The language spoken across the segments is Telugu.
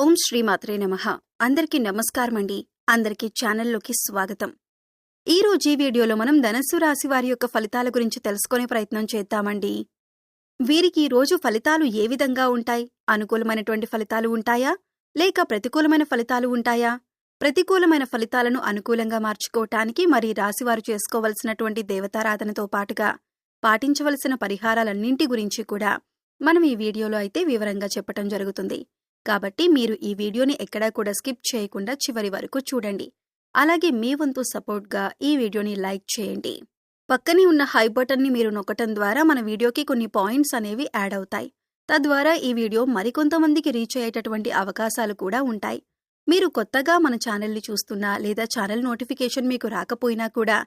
ఓం శ్రీమాత్రే నమః. అందరికీ నమస్కారం అండి. అందరికీ ఛానల్లోకి స్వాగతం. ఈ రోజు ఈ వీడియోలో మనం ధనస్సు రాశి వారి యొక్క ఫలితాల గురించి తెలుసుకునే ప్రయత్నం చేద్దామండి. వీరికి ఈ రోజు ఫలితాలు ఏ విధంగా ఉంటాయి? అనుకూలమైనటువంటి ఫలితాలు ఉంటాయా, లేక ప్రతికూలమైన ఫలితాలు ఉంటాయా? ప్రతికూలమైన ఫలితాలను అనుకూలంగా మార్చుకోవటానికి మరి రాశివారు చేసుకోవలసినటువంటి దేవతారాధనతో పాటుగా పాటించవలసిన పరిహారాలన్నింటి గురించి కూడా మనం ఈ వీడియోలో అయితే వివరంగా చెప్పటం జరుగుతుంది. కాబట్టి మీరు ఈ వీడియోని ఎక్కడా కూడా స్కిప్ చేయకుండా చివరి వరకు చూడండి. అలాగే మీ వంతు సపోర్ట్గా ఈ వీడియోని లైక్ చేయండి. పక్కనే ఉన్న హై బటన్ని మీరు నొక్కటం ద్వారా మన వీడియోకి కొన్ని పాయింట్స్ అనేవి యాడ్ అవుతాయి. తద్వారా ఈ వీడియో మరికొంతమందికి రీచ్ అయ్యేటటువంటి అవకాశాలు కూడా ఉంటాయి. మీరు కొత్తగా మన ఛానల్ని చూస్తున్నా లేదా ఛానల్ నోటిఫికేషన్ మీకు రాకపోయినా కూడా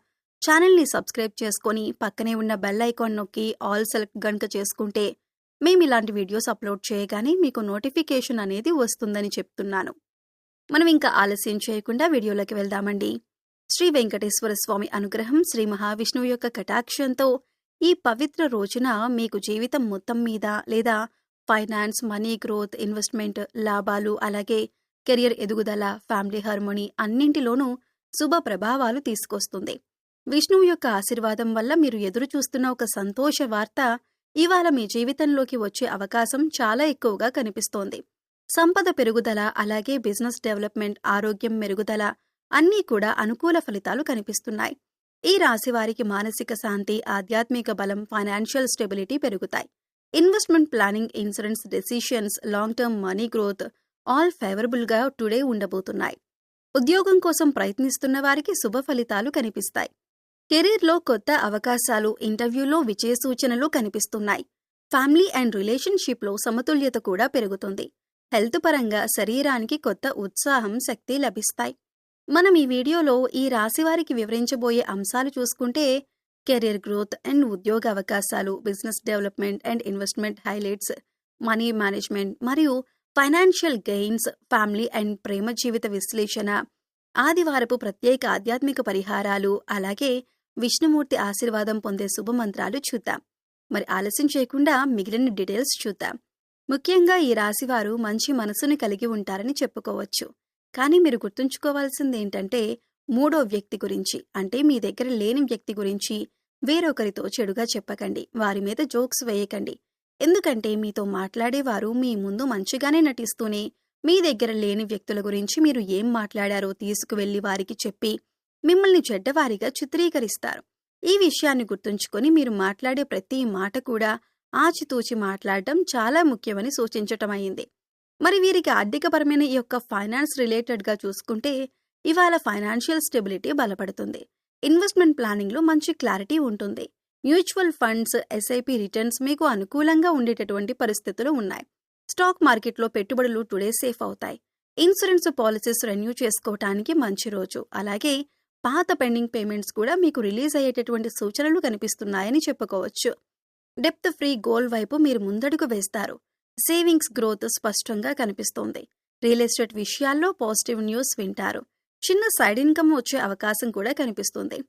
ఛానల్ని సబ్స్క్రైబ్ చేసుకొని పక్కనే ఉన్న బెల్ ఐకాన్ నొక్కి ఆల్ సెలెక్ట్ గనుక చేసుకుంటే మేము ఇలాంటి వీడియోస్ అప్లోడ్ చేయగానే మీకు నోటిఫికేషన్ అనేది వస్తుందని చెప్తున్నాను. మనం ఇంకా ఆలస్యం చేయకుండా వీడియోలోకి వెళ్దామండి. శ్రీ వెంకటేశ్వర స్వామి అనుగ్రహం, శ్రీ మహావిష్ణువు యొక్క కటాక్షంతో ఈ పవిత్ర రోజున మీకు జీవితం మొత్తం మీద లేదా ఫైనాన్స్, మనీ గ్రోత్, ఇన్వెస్ట్మెంట్, లాభాలు, అలాగే కెరియర్ ఎదుగుదల, ఫ్యామిలీ హార్మోనీ అన్నింటిలోనూ శుభ ప్రభావాలు తీసుకొస్తుంది. విష్ణువు యొక్క ఆశీర్వాదం వల్ల మీరు ఎదురు చూస్తున్న ఒక సంతోష వార్త ఇవాళ మీ జీవితంలోకి వచ్చే అవకాశం చాలా ఎక్కువగా కనిపిస్తోంది. సంపద పెరుగుదల, అలాగే బిజినెస్ డెవలప్మెంట్, ఆరోగ్యం మెరుగుదల అన్నీ కూడా అనుకూల ఫలితాలు కనిపిస్తున్నాయి. ఈ రాశి వారికి మానసిక శాంతి, ఆధ్యాత్మిక బలం, ఫైనాన్షియల్ స్టెబిలిటీ పెరుగుతాయి. Investment planning, insurance decisions, long term money growth all favourable గా టుడే ఉండబోతున్నాయి. ఉద్యోగం కోసం ప్రయత్నిస్తున్న వారికి శుభ ఫలితాలు కనిపిస్తాయి. కెరీర్లో కొత్త అవకాశాలు, ఇంటర్వ్యూలో విజయ సూచనలు కనిపిస్తున్నాయి. ఫ్యామిలీ అండ్ రిలేషన్షిప్లో సమతుల్యత కూడా పెరుగుతుంది. హెల్త్ పరంగా శరీరానికి కొత్త ఉత్సాహం, శక్తి లభిస్తాయి. మనం ఈ వీడియోలో ఈ రాశివారికి వివరించబోయే అంశాలు చూసుకుంటే కెరీర్ గ్రోత్ అండ్ ఉద్యోగ అవకాశాలు, business development and investment highlights, money management మరియు ఫైనాన్షియల్ గెయిన్స్, ఫ్యామిలీ అండ్ ప్రేమ జీవిత విశ్లేషణ, ఆదివారపు ప్రత్యేక ఆధ్యాత్మిక పరిహారాలు, అలాగే విష్ణుమూర్తి ఆశీర్వాదం పొందే శుభమంత్రాలు చూద్దాం. మరి ఆలస్యం చేయకుండా మిగిలిన డీటెయిల్స్ చూద్దాం. ముఖ్యంగా ఈ రాశివారు మంచి మనసుని కలిగి ఉంటారని చెప్పుకోవచ్చు. కానీ మీరు గుర్తుంచుకోవాల్సింది ఏంటంటే మూడో వ్యక్తి గురించి, అంటే మీ దగ్గర లేని వ్యక్తి గురించి వేరొకరితో చెడుగా చెప్పకండి. వారి మీద జోక్స్ వేయకండి. ఎందుకంటే మీతో మాట్లాడేవారు మీ ముందు మంచిగానే నటిస్తూనే మీ దగ్గర లేని వ్యక్తుల గురించి మీరు ఏం మాట్లాడారో తీసుకువెళ్లి వారికి చెప్పి మిమ్మల్ని చెడ్డవారిగా చిత్రీకరిస్తారు. ఈ విషయాన్ని గుర్తుంచుకొని మీరు మాట్లాడే ప్రతి మాట కూడా ఆచితూచి మాట్లాడటం చాలా ముఖ్యమని సూచించటమైంది. మరి వీరికి ఆర్థికపరమైన ఈ యొక్క ఫైనాన్స్ రిలేటెడ్గా చూసుకుంటే ఇవాళ ఫైనాన్షియల్ స్టెబిలిటీ బలపడుతుంది. ఇన్వెస్ట్మెంట్ ప్లానింగ్లో మంచి క్లారిటీ ఉంటుంది. మ్యూచువల్ ఫండ్స్, ఎస్ఐపి రిటర్న్స్ మీకు అనుకూలంగా ఉండేటటువంటి పరిస్థితులు ఉన్నాయి. స్టాక్ మార్కెట్లో పెట్టుబడులు టుడే సేఫ్ అవుతాయి. ఇన్సూరెన్స్ పాలసీస్ రెన్యూ చేసుకోవటానికి మంచి రోజు. అలాగే పాత పెండింగ్ పేమెంట్స్ కూడా మీకు రిలీజ్ అయ్యేటటువంటి సూచనలు కనిపిస్తున్నాయని చెప్పుకోవచ్చు. డెప్త్ ఫ్రీ గోల్ వైపు మీరు ముందడుగు వేస్తారు. సేవింగ్స్ గ్రోత్ స్పష్టంగా కనిపిస్తోంది. రియల్ ఎస్టేట్ విషయాల్లో పాజిటివ్ న్యూస్ వింటారు. చిన్న సైడ్ ఇన్కమ్ వచ్చే అవకాశం కూడా కనిపిస్తుంది.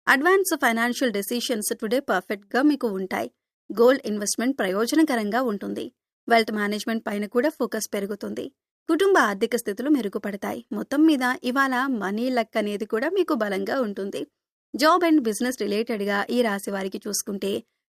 అడ్వాన్స్ ఫైనాన్షియల్ డెసిషన్స్ టుడే పర్ఫెక్ట్గా మీకు ఉంటాయి. గోల్డ్ ఇన్వెస్ట్మెంట్ ప్రయోజనకరంగా ఉంటుంది. వెల్త్ మేనేజ్మెంట్ పైన కూడా ఫోకస్ పెరుగుతుంది. కుటుంబ ఆర్థిక స్థితులు మెరుగుపడతాయి. మొత్తం మీద ఇవాళ మనీ లక్ అనేది కూడా మీకు బలంగా ఉంటుంది. జాబ్ అండ్ బిజినెస్ రిలేటెడ్గా ఈ రాశి వారికి చూసుకుంటే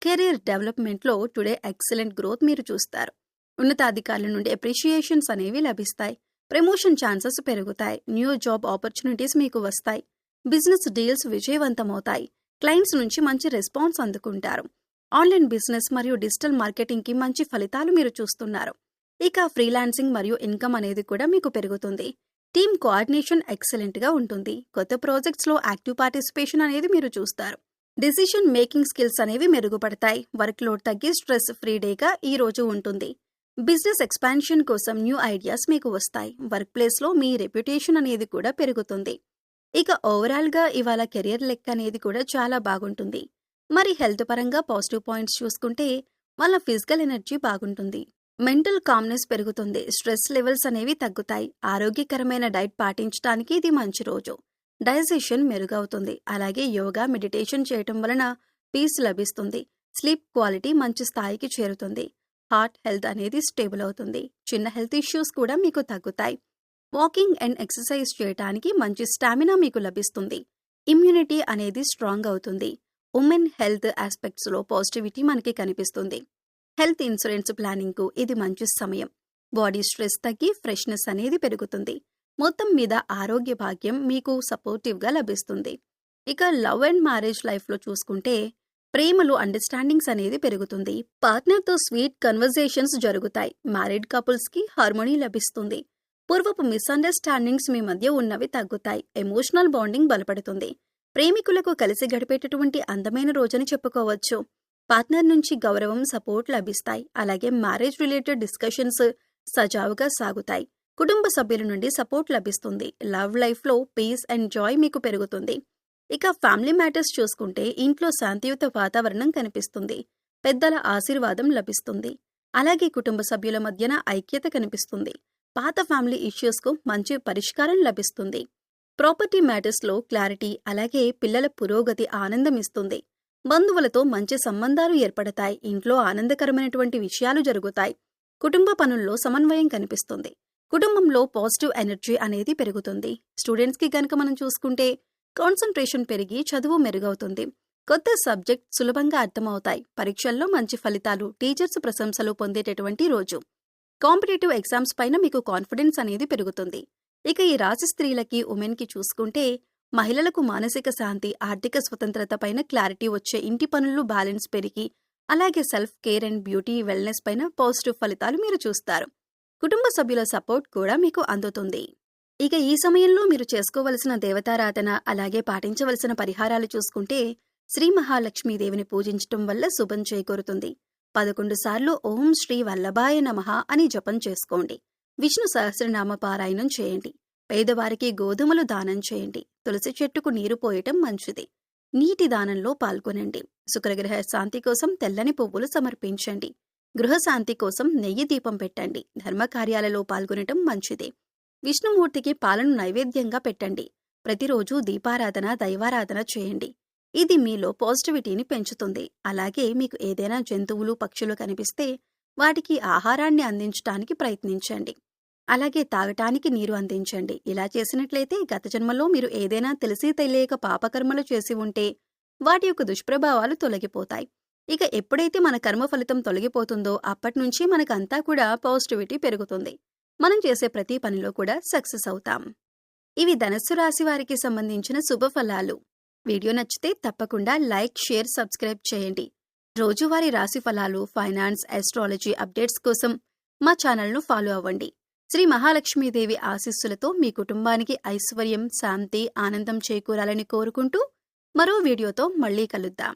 కెరీర్ డెవలప్మెంట్లో టుడే ఎక్సలెంట్ గ్రోత్ మీరు చూస్తారు. ఉన్నతాధికారుల నుండి అప్రిషియేషన్స్ అనేవి లభిస్తాయి. ప్రమోషన్ ఛాన్సెస్ పెరుగుతాయి. న్యూ జాబ్ ఆపర్చునిటీస్ మీకు వస్తాయి. Business deals విజయవంతమవుతాయి. క్లయింట్స్ నుంచి మంచి రెస్పాన్స్ అందుకుంటారు. ఆన్లైన్ బిజినెస్ మరియు డిజిటల్ మార్కెటింగ్కి మంచి ఫలితాలు మీరు చూస్తున్నారు. ఇక ఫ్రీలాన్సింగ్ మరియు ఇన్కమ్ అనేది కూడా మీకు పెరుగుతుంది. టీమ్ కోఆర్డినేషన్ ఎక్సలెంట్గా ఉంటుంది. కొత్త ప్రాజెక్ట్స్లో యాక్టివ్ పార్టిసిపేషన్ అనేది మీరు చూస్తారు. డెసిషన్ మేకింగ్ స్కిల్స్ అనేవి మెరుగుపడతాయి. వర్క్ లోడ్ తగ్గి స్ట్రెస్ ఫ్రీ డేగా ఈ రోజు ఉంటుంది. బిజినెస్ ఎక్స్పాన్షన్ కోసం న్యూ ఐడియాస్ మీకు వస్తాయి. వర్క్ ప్లేస్లో మీ రెప్యుటేషన్ అనేది కూడా పెరుగుతుంది. ఇక ఓవరాల్గా ఇవాళ కెరియర్ లెక్క అనేది కూడా చాలా బాగుంటుంది. మరి హెల్త్ పరంగా పాజిటివ్ పాయింట్స్ చూసుకుంటే వాళ్ళ ఫిజికల్ ఎనర్జీ బాగుంటుంది. మెంటల్ కామ్నెస్ పెరుగుతుంది. స్ట్రెస్ లెవెల్స్ అనేవి తగ్గుతాయి. ఆరోగ్యకరమైన డైట్ పాటించడానికి ఇది మంచి రోజు. డైజెషన్ మెరుగవుతుంది. అలాగే యోగా, మెడిటేషన్ చేయటం వలన పీస్ లభిస్తుంది. స్లీప్ క్వాలిటీ మంచి స్థాయికి చేరుతుంది. హార్ట్ హెల్త్ అనేది స్టేబుల్ అవుతుంది. చిన్న హెల్త్ ఇష్యూస్ కూడా మీకు తగ్గుతాయి. వాకింగ్ అండ్ ఎక్సర్సైజ్ చేయడానికి మంచి స్టామినా మీకు లభిస్తుంది. ఇమ్యూనిటీ అనేది స్ట్రాంగ్ అవుతుంది. ఉమెన్ హెల్త్ ఆస్పెక్ట్స్లో పాజిటివిటీ మనకి కనిపిస్తుంది. హెల్త్ ఇన్సూరెన్స్ ప్లానింగ్కు ఇది మంచి సమయం. బాడీ స్ట్రెస్ తగ్గి ఫ్రెష్నెస్ అనేది పెరుగుతుంది. మొత్తం మీద ఆరోగ్య భాగ్యం మీకు సపోర్టివ్గా లభిస్తుంది. ఇక లవ్ అండ్ మ్యారేజ్ లైఫ్లో చూసుకుంటే ప్రేమలు అండర్స్టాండింగ్స్ అనేది పెరుగుతుంది. పార్ట్నర్తో స్వీట్ కన్వర్జేషన్స్ జరుగుతాయి. మ్యారీడ్ కపుల్స్కి హార్మోనీ లభిస్తుంది. పూర్వపు మిస్అండర్స్టాండింగ్స్ మీ మధ్య ఉన్నవి తగ్గుతాయి. ఎమోషనల్ బాండింగ్ బలపడుతుంది. ప్రేమికులకు కలిసి గడిపేటటువంటి అందమైన రోజని చెప్పుకోవచ్చు. పార్ట్నర్ నుంచి గౌరవం, సపోర్ట్ లభిస్తాయి. అలాగే మ్యారేజ్ రిలేటెడ్ డిస్కషన్స్ సజావుగా సాగుతాయి. కుటుంబ సభ్యుల నుండి సపోర్ట్ లభిస్తుంది. లవ్ లైఫ్లో పీస్ అండ్ జాయ్ మీకు పెరుగుతుంది. ఇక ఫ్యామిలీ మ్యాటర్స్ చూసుకుంటే ఇంట్లో శాంతియుత వాతావరణం కనిపిస్తుంది. పెద్దల ఆశీర్వాదం లభిస్తుంది. అలాగే కుటుంబ సభ్యుల మధ్యన ఐక్యత కనిపిస్తుంది. పాత ఫ్యామిలీ ఇష్యూస్కు మంచి పరిష్కారం లభిస్తుంది. ప్రాపర్టీ మ్యాటర్స్లో క్లారిటీ, అలాగే పిల్లల పురోగతి ఆనందం ఇస్తుంది. బంధువులతో మంచి సంబంధాలు ఏర్పడతాయి. ఇంట్లో ఆనందకరమైనటువంటి విషయాలు జరుగుతాయి. కుటుంబ పనుల్లో సమన్వయం కనిపిస్తుంది. కుటుంబంలో పాజిటివ్ ఎనర్జీ అనేది పెరుగుతుంది. స్టూడెంట్స్కి కనుక మనం చూసుకుంటే కాన్సంట్రేషన్ పెరిగి చదువు మెరుగవుతుంది. కొత్త సబ్జెక్ట్ సులభంగా అర్థమవుతాయి. పరీక్షల్లో మంచి ఫలితాలు, టీచర్స్ ప్రశంసలు పొందేటటువంటి రోజు. కాంపిటేటివ్ ఎగ్జామ్స్ పైన మీకు కాన్ఫిడెన్స్ అనేది పెరుగుతుంది. ఇక ఈ రాశి స్త్రీలకి, ఉమెన్కి చూసుకుంటే మహిళలకు మానసిక శాంతి, ఆర్థిక స్వతంత్రత పైన క్లారిటీ వచ్చే ఇంటి పనులు బ్యాలెన్స్ పెరిగి, అలాగే self care and beauty wellness పైన పాజిటివ్ ఫలితాలు మీరు చూస్తారు. కుటుంబ సభ్యుల సపోర్ట్ కూడా మీకు అందుతుంది. ఇక ఈ సమయంలో మీరు చేసుకోవలసిన దేవతారాధన, అలాగే పాటించవలసిన పరిహారాలు చూసుకుంటే శ్రీ మహాలక్ష్మీదేవిని పూజించటం వల్ల శుభం చేకూరుతుంది. 11 సార్లు ఓం శ్రీ వల్లభాయ నమః అని జపం చేసుకోండి. విష్ణు సహస్రనామ పారాయణం చేయండి. పేదవారికి గోధుమలు దానం చేయండి. తులసి చెట్టుకు నీరు పోయటం మంచిది. నీటి దానంలో పాల్గొనండి. శుక్రగ్రహ శాంతి కోసం తెల్లని పువ్వులు సమర్పించండి. గృహశాంతి కోసం నెయ్యి దీపం పెట్టండి. ధర్మకార్యాలలో పాల్గొనటం మంచిది. విష్ణుమూర్తికి పాలను నైవేద్యంగా పెట్టండి. ప్రతిరోజు దీపారాధన, దైవారాధన చేయండి. ఇది మీలో పాజిటివిటీని పెంచుతుంది. అలాగే మీకు ఏదైనా జంతువులు, పక్షులు కనిపిస్తే వాటికి ఆహారాన్ని అందించడానికి ప్రయత్నించండి. అలాగే తాగటానికి నీరు అందించండి. ఇలా చేసినట్లయితే గత జన్మలో మీరు ఏదైనా తెలిసి తెలియక పాపకర్మలు చేసి ఉంటే వాటి యొక్క దుష్ప్రభావాలు తొలగిపోతాయి. ఇక ఎప్పుడైతే మన కర్మ ఫలితం తొలగిపోతుందో అప్పటినుంచి మనకంతా కూడా పాజిటివిటీ పెరుగుతుంది. మనం చేసే ప్రతి పనిలో కూడా సక్సెస్ అవుతాం. ఇవి ధనస్సు రాశి వారికి సంబంధించిన శుభఫలాలు. వీడియో నచ్చితే తప్పకుండా లైక్, షేర్, సబ్స్క్రైబ్ చేయండి. రోజువారీ రాశి ఫలాలు, ఫైనాన్స్, ఆస్ట్రాలజీ అప్డేట్స్ కోసం మా ఛానల్ను ఫాలో అవ్వండి. శ్రీ మహాలక్ష్మీదేవి ఆశీస్సులతో మీ కుటుంబానికి ఐశ్వర్యం, శాంతి, ఆనందం చేకూరాలని కోరుకుంటూ మరో వీడియోతో మళ్ళీ కలుద్దాం.